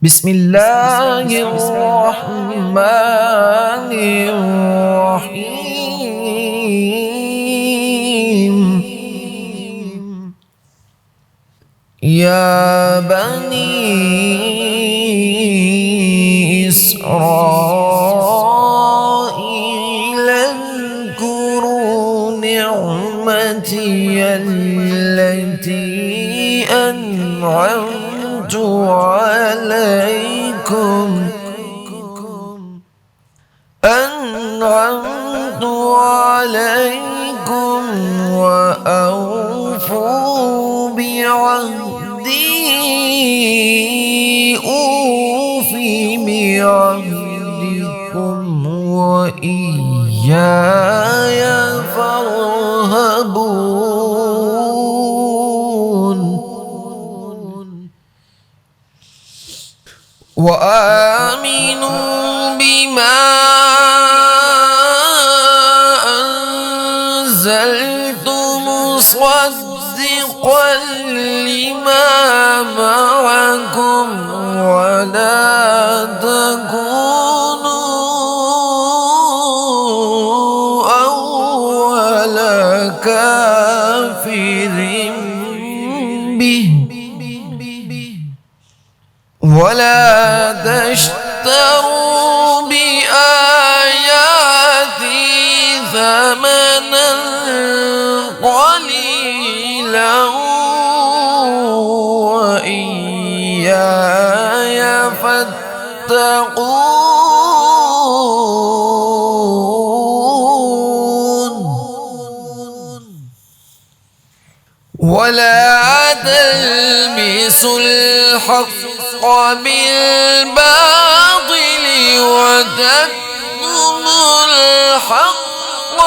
بسم الله الرحمن الرحيم. يا بني إسرائيل اذكروا نعمتي التي أنعمت عليكم وأوفوا بعهدي أوف بعهدكم وإياي فارهبون. وآمنوا بما أنزلت مصدقا لما معكم ولا تكونوا أول كافر به ولا تشتروا بآياتي ثمنا قليلا وإياي فاتقون. ولا تلبسوا الحق بالباطل وتكتموا الحق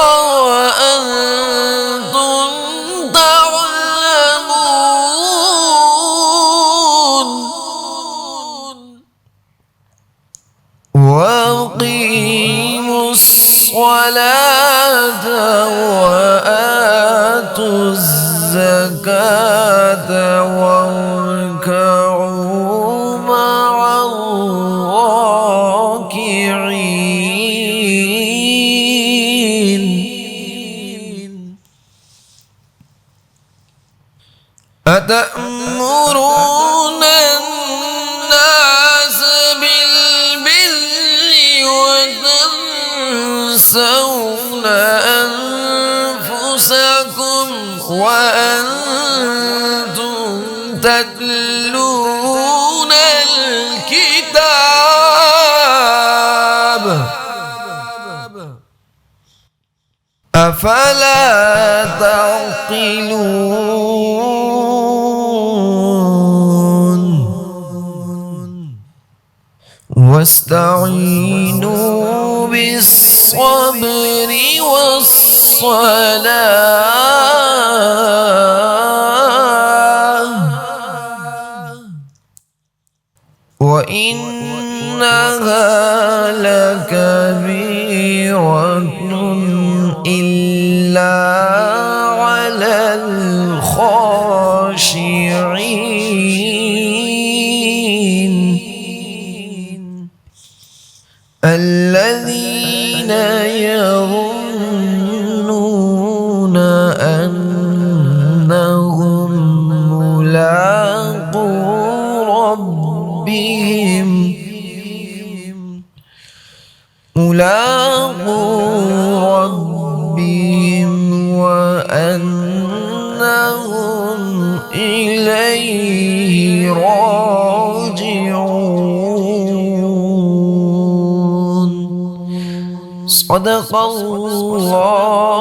وأنتم تعلمون. وأقيموا الصلاة وآتوا الزكاة واركعوا مع الراكعين. أتأمرون الناس بالبر وتنسون أنفسكم وأنتم تتلون الكتاب أفلا تعقلون. واستعينوا بالصبر والصلاة وإنها لكبيرة إلا على الخاشعين الذين يظنون أنهم ملاقو ربهم وأنهم إليه راجعون. صدق الله